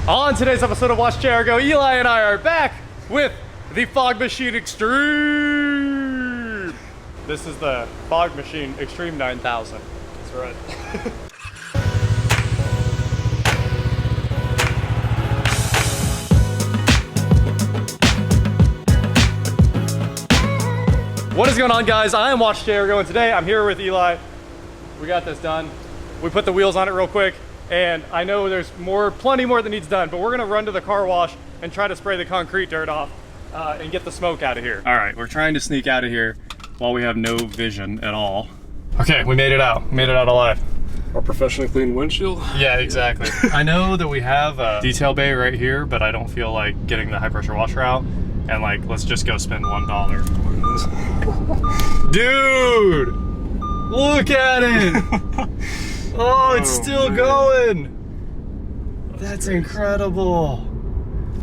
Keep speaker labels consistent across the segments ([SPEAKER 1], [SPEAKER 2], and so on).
[SPEAKER 1] On today's episode of Watch Chair Go, Eli and I are back with the Fog Machine Extreme. This is the Fog Machine Extreme 9000. That's right. What is going on, guys? I am Watch Chair Go, and today I'm here with Eli. We got this done. We put the wheels on it real quick. And I know there's plenty more that needs done, but we're gonna run to the car wash and try to spray the concrete dirt off and get the smoke out of here. All right, we're trying to sneak out of here while we have no vision at all. Okay, we made it out. Made it out alive.
[SPEAKER 2] Our professionally cleaned windshield?
[SPEAKER 1] Yeah, exactly. I know that we have a detail bay right here, but I don't feel like getting the high pressure washer out. And like, let's just go spend $1. Dude, look at it. Oh, it's still going. That's incredible.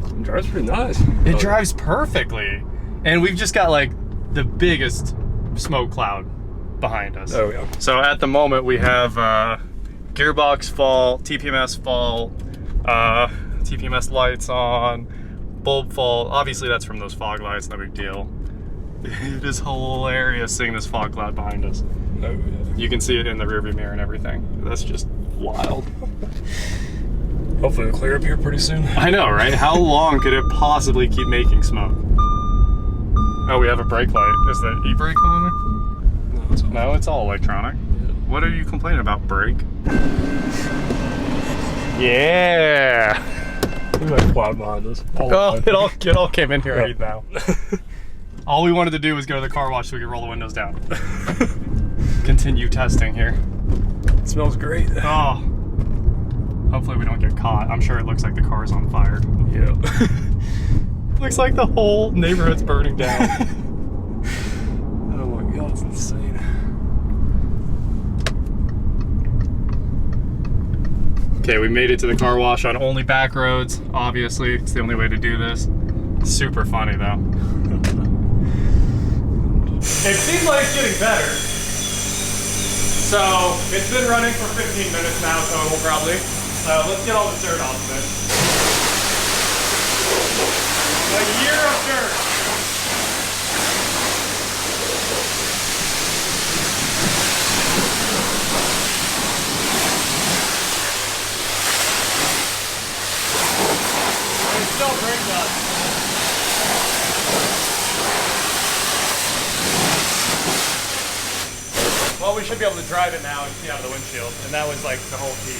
[SPEAKER 2] It drives pretty nice.
[SPEAKER 1] It drives perfectly. And we've just got like the biggest smoke cloud behind us.
[SPEAKER 2] Oh, yeah.
[SPEAKER 1] So at the moment we have gearbox fault, TPMS fault, TPMS lights on, bulb fault. Obviously that's from those fog lights, no big deal. It is hilarious seeing this fog cloud behind us. Oh, yeah. You can see it in the rearview mirror and everything. That's just wild.
[SPEAKER 2] Hopefully it'll clear up here pretty soon.
[SPEAKER 1] I know, right? How long could it possibly keep making smoke? Oh, we have a brake light. Is the e-brake on there? No, it's all electronic. Yeah. What are you complaining about, brake? Yeah!
[SPEAKER 2] Look at that cloud behind us.
[SPEAKER 1] It all came in here right now. All we wanted to do was go to the car wash so we could roll the windows down. Continue testing here.
[SPEAKER 2] It smells great.
[SPEAKER 1] Oh. Hopefully we don't get caught. I'm sure it looks like the car's on fire.
[SPEAKER 2] Yeah.
[SPEAKER 1] Looks like the whole neighborhood's burning down.
[SPEAKER 2] Oh my God, it's insane.
[SPEAKER 1] Okay, we made it to the car wash on only back roads. Obviously, it's the only way to do this. Super funny though. It seems like it's getting better. So it's been running for 15 minutes now total probably. So let's get all the dirt off of it. A year of dirt. It still brings us. Well, we should be able to drive it now and see out of the windshield, and that was like the whole key.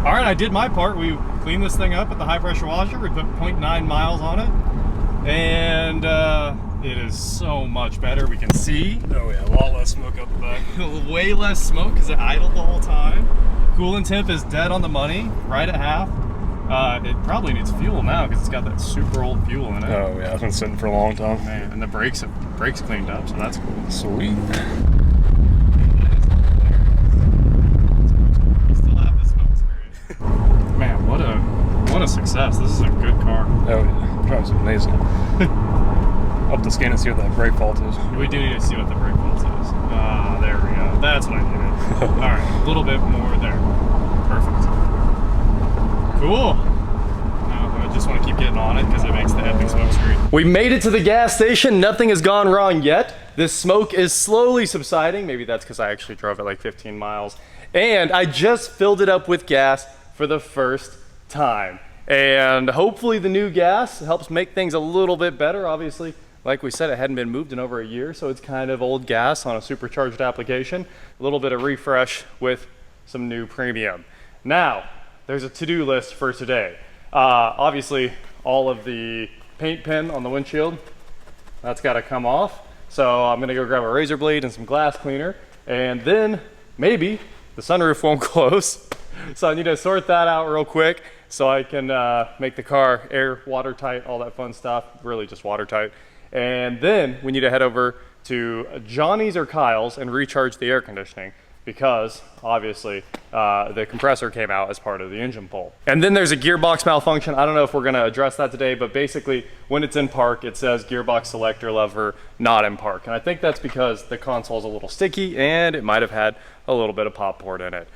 [SPEAKER 1] All right, I did my part. We cleaned this thing up with the high pressure washer. We put 0.9 miles on it, and it is so much better. We can see.
[SPEAKER 2] Oh yeah, a lot less smoke up the back.
[SPEAKER 1] Way less smoke because it idled the whole time. Coolant temp is dead on the money, right at half. It probably needs fuel now because it's got that super old fuel in it.
[SPEAKER 2] Oh yeah, it's been sitting for a long time.
[SPEAKER 1] Man, and the brakes cleaned up, so that's cool.
[SPEAKER 2] Sweet.
[SPEAKER 1] We still have the smoke screen. Man, what a success! This is a good car.
[SPEAKER 2] Oh yeah, it drives amazing. I'll have to scan and see what that brake fault is.
[SPEAKER 1] We do need to see what the brake fault is. There we go. That's what I needed. All right, a little bit more there. Perfect. Cool. I just want to keep getting on it because it makes the epic smoke screen. We made it to the gas station. Nothing has gone wrong yet. This smoke is slowly subsiding. Maybe that's because I actually drove it like 15 miles. And I just filled it up with gas for the first time. And hopefully the new gas helps make things a little bit better. Obviously, like we said, it hadn't been moved in over a year, so it's kind of old gas on a supercharged application. A little bit of refresh with some new premium. Now, there's a to-do list for today. Obviously, all of the paint pen on the windshield, that's got to come off. So I'm gonna go grab a razor blade and some glass cleaner, and then maybe the sunroof won't close. So I need to sort that out real quick so I can make the car air watertight, all that fun stuff, really just watertight. And then we need to head over to Johnny's or Kyle's and recharge the air conditioning.
[SPEAKER 2] because obviously the compressor came out as part of the engine pull. And then there's a gearbox malfunction. I don't know if we're gonna address that today, but basically when it's in park, it says gearbox selector lever not in park. And I think that's because the console is a little sticky and it might have had a little bit of pop port in it.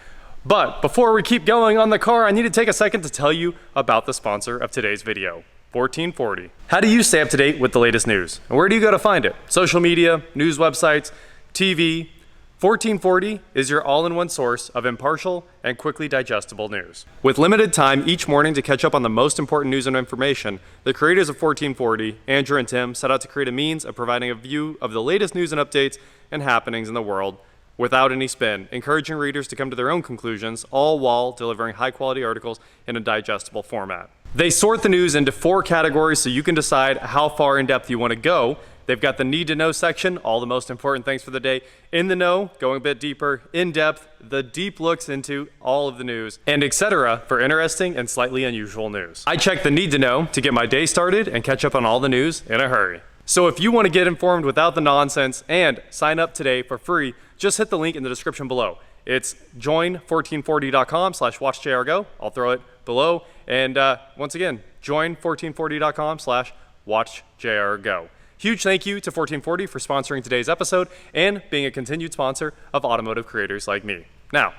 [SPEAKER 2] But before we keep going on the car, I need to take a second to tell you about the sponsor of today's video, 1440. How do you stay up to date with the latest news? And where do you go to find it? Social media, news websites, TV. 1440 is your all-in-one source of impartial and quickly digestible news. With limited time each morning to catch up on the most important news and information, the creators of 1440, Andrew and Tim, set out to create a means of providing a view of the latest news and updates and happenings in the world without any spin, encouraging readers to come to their own conclusions, all while delivering high-quality articles in a digestible format. They sort the news into 4 categories so you can decide how far in depth you want to go. They've got the need to know section, all the most important things for the day. In the know, going a bit deeper. In depth, the deep looks into all of the news, and etc. for interesting and slightly unusual news. I check the need to know to get my day started and catch up on all the news in a hurry. So if you want to get informed without the nonsense and sign up today for free, just hit the link in the description below. It's join1440.com/watchjrgo. I'll throw it below. And once again, join1440.com/watchjrgo. Huge thank you to 1440 for sponsoring today's episode and being a continued sponsor of automotive creators like me. Now,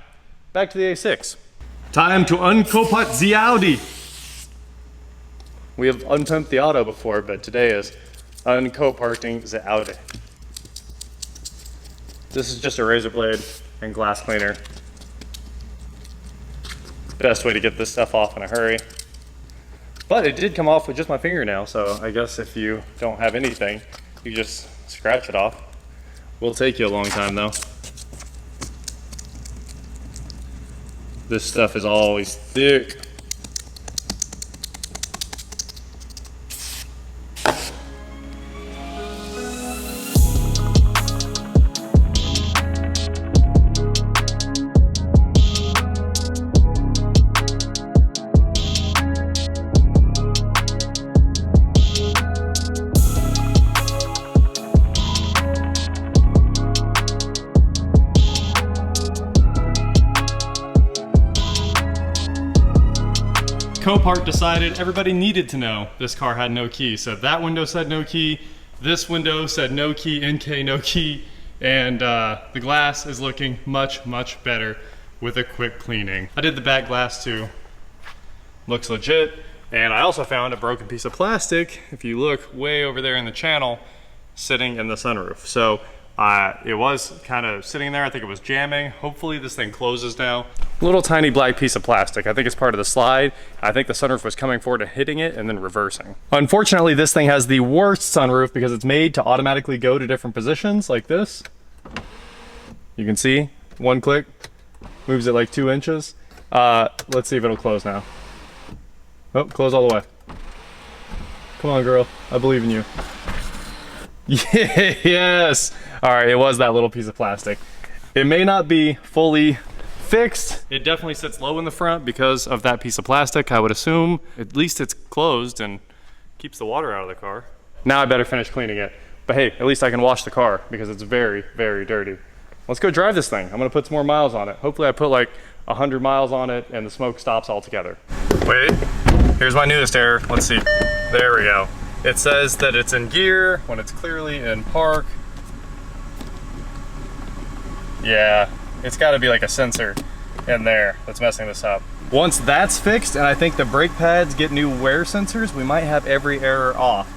[SPEAKER 2] back to the A6.
[SPEAKER 1] Time to uncoat the Audi.
[SPEAKER 2] We have unpumped the auto before, but today is uncoat parking the Audi. This is just a razor blade and glass cleaner. Best way to get this stuff off in a hurry. But it did come off with just my fingernail, so I guess if you don't have anything, you just scratch it off. Will take you a long time though. This stuff is always thick.
[SPEAKER 1] COPART decided everybody needed to know this car had no key. So that window said no key, this window said no key, NK no key, and the glass is looking much, much better with a quick cleaning. I did the back glass too. Looks legit. And I also found a broken piece of plastic, if you look way over there in the channel, sitting in the sunroof. So it was kind of sitting there. I think it was jamming. Hopefully this thing closes now. Little tiny black piece of plastic. I think it's part of the slide. I think the sunroof was coming forward and hitting it and then reversing. Unfortunately, this thing has the worst sunroof because it's made to automatically go to different positions like this. You can see, one click, moves it like 2 inches. Let's see if it'll close now. Oh, close all the way. Come on, girl. I believe in you. Yes! All right, it was that little piece of plastic. It may not be fully fixed. It definitely sits low in the front because of that piece of plastic, I would assume. At least it's closed and keeps the water out of the car. Now I better finish cleaning it. But hey, at least I can wash the car because it's very, very dirty. Let's go drive this thing. I'm gonna put some more miles on it. Hopefully I put like 100 miles on it and the smoke stops altogether. Wait, here's my newest error. Let's see, there we go. It says that it's in gear when it's clearly in park. Yeah, it's gotta be like a sensor in there that's messing this up. Once that's fixed, and I think the brake pads get new wear sensors, we might have every error off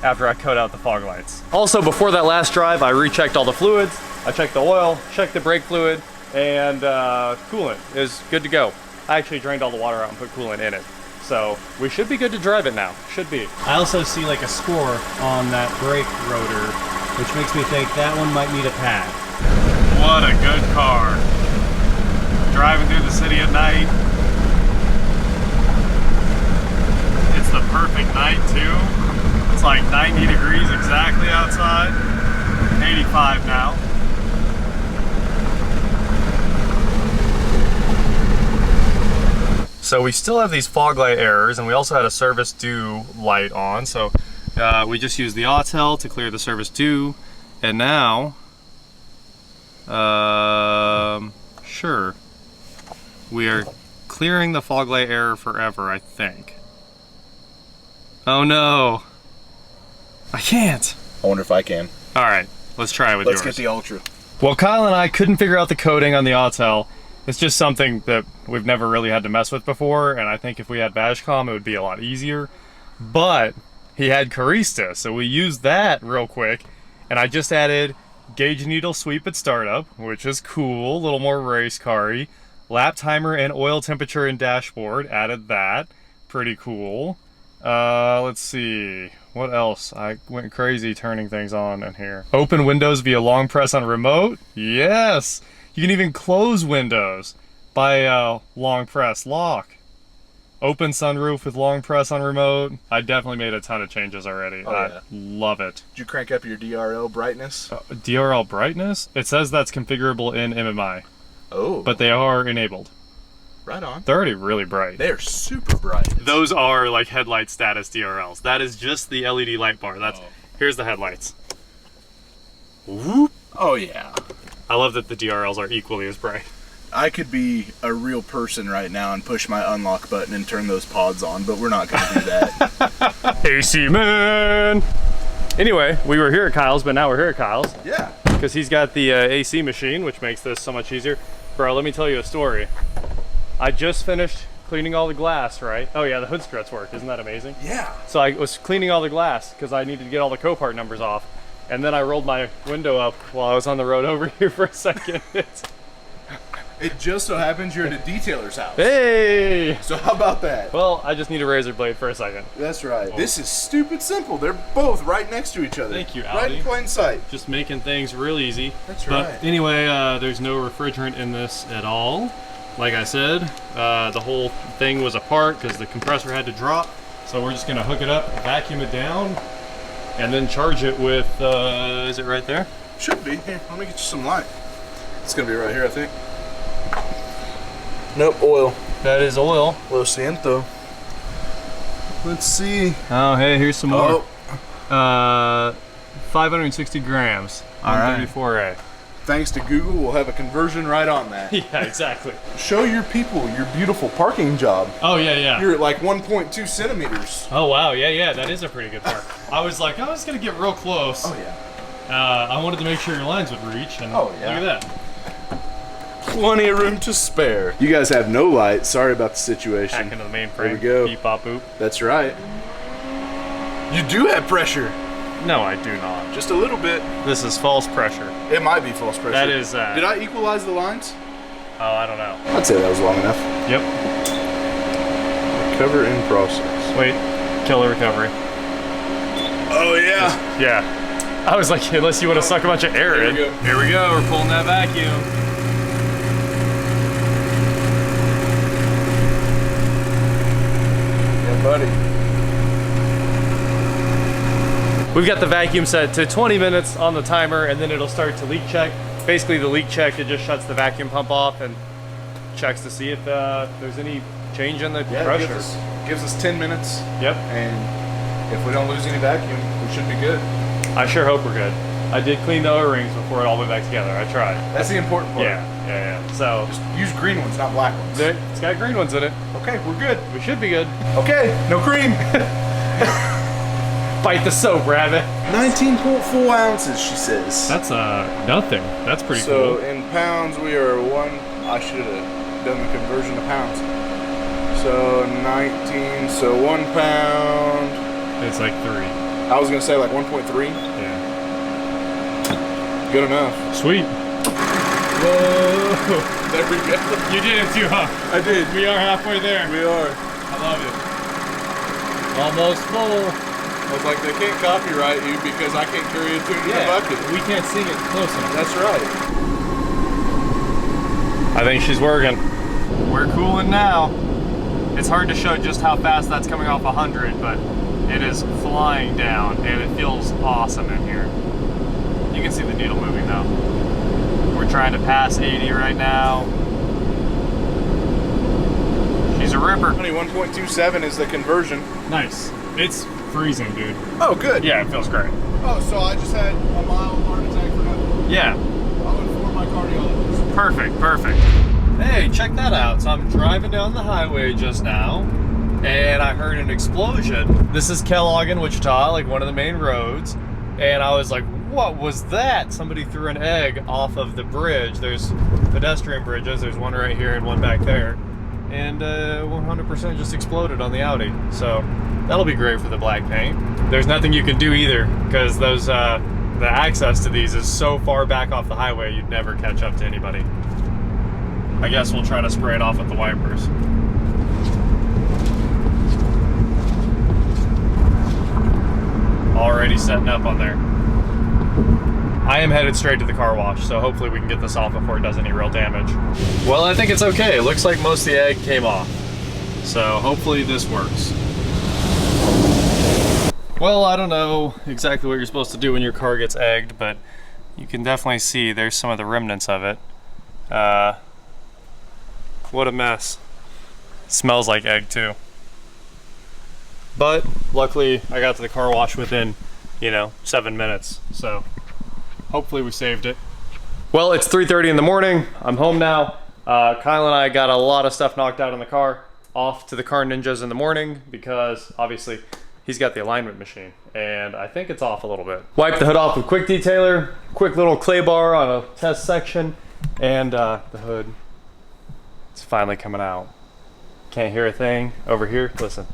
[SPEAKER 1] after I coat out the fog lights. Also, before that last drive, I rechecked all the fluids. I checked the oil, checked the brake fluid, and coolant is good to go. I actually drained all the water out and put coolant in it. So we should be good to drive it now, should be.
[SPEAKER 3] I also see like a score on that brake rotor, which makes me think that one might need a pad.
[SPEAKER 1] What a good car. Driving through the city at night. It's the perfect night too. It's like 90 degrees exactly outside. 85 now. So we still have these fog light errors, and we also had a service due light on. So we just used the Autel to clear the service due, and now sure. We are clearing the fog light error forever, I think. Oh no. I can't.
[SPEAKER 4] I wonder if I can.
[SPEAKER 1] All right, let's try it with yours.
[SPEAKER 4] Let's get the Ultra.
[SPEAKER 1] Well, Kyle and I couldn't figure out the coding on the Autel. It's just something that we've never really had to mess with before, and I think if we had Bashcom, it would be a lot easier. But he had Carista, so we used that real quick, and I just added gauge needle sweep at startup, which is cool, a little more race car-y. Lap timer and oil temperature and dashboard, added that. Pretty cool. Let's see, what else? I went crazy turning things on in here. Open windows via long press on remote. Yes! You can even close windows by long press lock. Open sunroof with long press on remote. I definitely made a ton of changes already. I love it.
[SPEAKER 4] Did you crank up your DRL brightness?
[SPEAKER 1] DRL brightness? It says that's configurable in MMI.
[SPEAKER 4] Oh.
[SPEAKER 1] But they are enabled.
[SPEAKER 4] Right on.
[SPEAKER 1] They're already really bright.
[SPEAKER 4] They're super bright.
[SPEAKER 1] Those are like headlight status DRLs. That is just the LED light bar. That's Here's the headlights. Whoop.
[SPEAKER 4] Oh yeah.
[SPEAKER 1] I love that the DRLs are equally as bright.
[SPEAKER 4] I could be a real person right now and push my unlock button and turn those pods on, but we're not gonna do that.
[SPEAKER 1] AC man! Anyway, we were here at Kyle's, but now we're here at Kyle's.
[SPEAKER 4] Yeah.
[SPEAKER 1] Because he's got the AC machine, which makes this so much easier. Bro, let me tell you a story. I just finished cleaning all the glass, right? Oh yeah, the hood struts work. Isn't that amazing?
[SPEAKER 4] Yeah.
[SPEAKER 1] So I was cleaning all the glass because I needed to get all the COPART numbers off. And then I rolled my window up while I was on the road over here for a second.
[SPEAKER 4] It just so happens you're at a detailer's house.
[SPEAKER 1] Hey!
[SPEAKER 4] So how about that?
[SPEAKER 1] Well, I just need a razor blade for a second.
[SPEAKER 4] That's right. This is stupid simple. They're both right next to each other.
[SPEAKER 1] Thank you, Audi.
[SPEAKER 4] Right in plain sight.
[SPEAKER 1] Just making things real easy.
[SPEAKER 4] That's
[SPEAKER 1] but
[SPEAKER 4] right.
[SPEAKER 1] Anyway, there's no refrigerant in this at all. Like I said, the whole thing was apart because the compressor had to drop. So we're just gonna hook it up, vacuum it down, and then charge it with, is it right there?
[SPEAKER 4] Should be. Here, let me get you some light. It's gonna be right here, I think. Nope, oil.
[SPEAKER 1] That is oil.
[SPEAKER 4] Lo siento. Let's see.
[SPEAKER 1] Oh, hey, here's some more.
[SPEAKER 4] Oh.
[SPEAKER 1] 560 grams on
[SPEAKER 4] All right.
[SPEAKER 1] 34A.
[SPEAKER 4] Thanks to Google, we'll have a conversion right on that.
[SPEAKER 1] Yeah, exactly.
[SPEAKER 4] Show your people your beautiful parking job.
[SPEAKER 1] Oh, yeah, yeah.
[SPEAKER 4] You're at like 1.2 centimeters.
[SPEAKER 1] Oh, wow, yeah, yeah, that is a pretty good part. I was like, I was gonna get real close.
[SPEAKER 4] Oh, yeah.
[SPEAKER 1] I wanted to make sure your lines would reach, and
[SPEAKER 4] Oh, yeah.
[SPEAKER 1] look at that.
[SPEAKER 4] Plenty of room to spare. You guys have no light. Sorry about the situation.
[SPEAKER 1] Back into the mainframe.
[SPEAKER 4] There we go.
[SPEAKER 1] Beep, bop, boop.
[SPEAKER 4] That's right. You do have pressure.
[SPEAKER 1] No, I do not.
[SPEAKER 4] Just a little bit.
[SPEAKER 1] This is false pressure.
[SPEAKER 4] It might be false pressure.
[SPEAKER 1] That is,
[SPEAKER 4] Did I equalize the lines?
[SPEAKER 1] Oh, I don't know.
[SPEAKER 4] I'd say that was long enough.
[SPEAKER 1] Yep.
[SPEAKER 4] Recover in process.
[SPEAKER 1] Wait, killer recovery.
[SPEAKER 4] Oh, yeah.
[SPEAKER 1] Yeah. I was like, unless you want to suck a bunch of air in.
[SPEAKER 4] Here we go.
[SPEAKER 1] Here we go, we're pulling that vacuum.
[SPEAKER 4] Yeah, buddy.
[SPEAKER 1] We've got the vacuum set to 20 minutes on the timer, and then it'll start to leak check. Basically, the leak check, it just shuts the vacuum pump off and checks to see if there's any change in the pressure.
[SPEAKER 4] Gives us 10 minutes.
[SPEAKER 1] Yep.
[SPEAKER 4] And if we don't lose any vacuum, we should be good.
[SPEAKER 1] I sure hope we're good. I did clean the O-rings before it all went back together. I tried.
[SPEAKER 4] That's the important part.
[SPEAKER 1] Yeah, yeah, yeah. So
[SPEAKER 4] Just use green ones, not black ones.
[SPEAKER 1] it's got green ones in it.
[SPEAKER 4] Okay, we're good.
[SPEAKER 1] We should be good.
[SPEAKER 4] Okay, no cream.
[SPEAKER 1] Bite the soap, rabbit.
[SPEAKER 4] 19.4 ounces, she says.
[SPEAKER 1] That's nothing. That's pretty
[SPEAKER 4] So
[SPEAKER 1] cool.
[SPEAKER 4] in pounds, we are I should have done the conversion to pounds. So 19, so 1 pound.
[SPEAKER 1] It's like 3.
[SPEAKER 4] I was gonna say like 1.3.
[SPEAKER 1] Yeah.
[SPEAKER 4] Good enough.
[SPEAKER 1] Sweet. Whoa.
[SPEAKER 4] There we go.
[SPEAKER 1] You did it too, huh?
[SPEAKER 4] I did.
[SPEAKER 1] We are halfway there.
[SPEAKER 4] We are.
[SPEAKER 1] I love it. Almost full.
[SPEAKER 4] I was like, they can't copyright you because I can't carry a tune in a bucket.
[SPEAKER 1] We can't sing it close enough.
[SPEAKER 4] That's right.
[SPEAKER 1] I think she's working. We're cooling now. It's hard to show just how fast that's coming off 100, but it is flying down and it feels awesome in here. You can see the needle moving though. We're trying to pass 80 right now. She's a ripper.
[SPEAKER 4] 1.27 is the conversion.
[SPEAKER 1] Nice. It's freezing, dude.
[SPEAKER 4] Oh, good.
[SPEAKER 1] Yeah, it feels great.
[SPEAKER 4] Oh, so I just had a mild heart attack for nothing.
[SPEAKER 1] Yeah,
[SPEAKER 4] I'll inform my cardiologist.
[SPEAKER 1] Perfect, perfect.
[SPEAKER 2] Hey, check that out. So I'm driving down the highway just now, and I heard an explosion. This is Kellogg in Wichita, like one of the main roads. And I was like, what was that? Somebody threw an egg off of the bridge. There's pedestrian bridges. There's one right here and one back there. And 100% just exploded on the Audi. So that'll be great for the black paint. There's nothing you can do either, because those the access to these is so far back off the highway, you'd never catch up to anybody. I guess we'll try to spray it off with the wipers. Already setting up on there. I am headed straight to the car wash, so hopefully we can get this off before it does any real damage. Well, I think it's okay. It looks like most of the egg came off. So hopefully this works. Well, I don't know exactly what you're supposed to do when your car gets egged, but you can definitely see there's some of the remnants of it. What a mess. It smells like egg too. But luckily I got to the car wash within, 7 minutes. So hopefully we saved it. Well, it's 3:30 in the morning. I'm home now. Kyle and I got a lot of stuff knocked out in the car. Off to the Car Ninjas in the morning because obviously he's got the alignment machine and I think it's off a little bit. Wipe the hood off with quick detailer, quick little clay bar on a test section, and the hood. It's finally coming out. Can't hear a thing over here. Listen.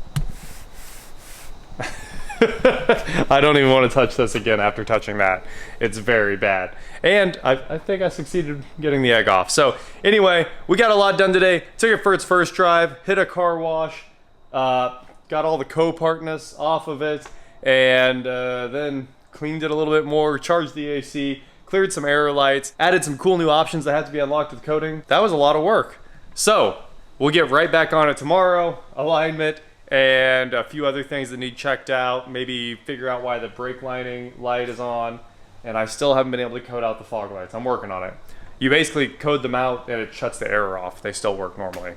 [SPEAKER 2] I don't even want to touch this again after touching that. It's very bad. And I think I succeeded getting the egg off. So anyway, we got a lot done today. Took it for its first drive, hit a car wash, got all the COPARTness off of it, and then cleaned it a little bit more, charged the AC, cleared some error lights, added some cool new options that had to be unlocked with coating. That was a lot of work. So we'll get right back on it tomorrow, alignment, and a few other things that need checked out, maybe figure out why the brake lining light is on, and I still haven't been able to code out the fog lights. I'm working on it. You basically code them out and it shuts the error off. They still work normally.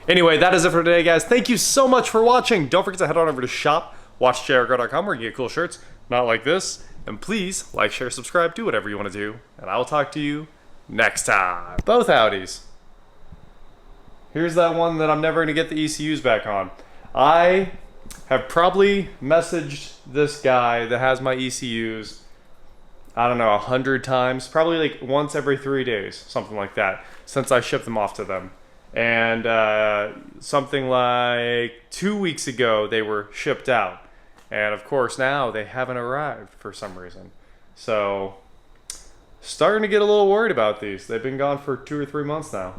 [SPEAKER 2] Anyway, that is it for today, guys. Thank you so much for watching. Don't forget to head on over to shop.watchjrgo.com where you get cool shirts, not like this. And please like, share, subscribe, do whatever you want to do, and I will talk to you next time. Both Audis. Here's that one that I'm never gonna get the ECUs back on. I have probably messaged this guy that has my ECUs, I don't know, 100 times, probably like once every 3 days, something like that, since I shipped them off to them. And something like 2 weeks ago, they were shipped out. And of course now they haven't arrived for some reason. So, starting to get a little worried about these. They've been gone for 2 or 3 months now.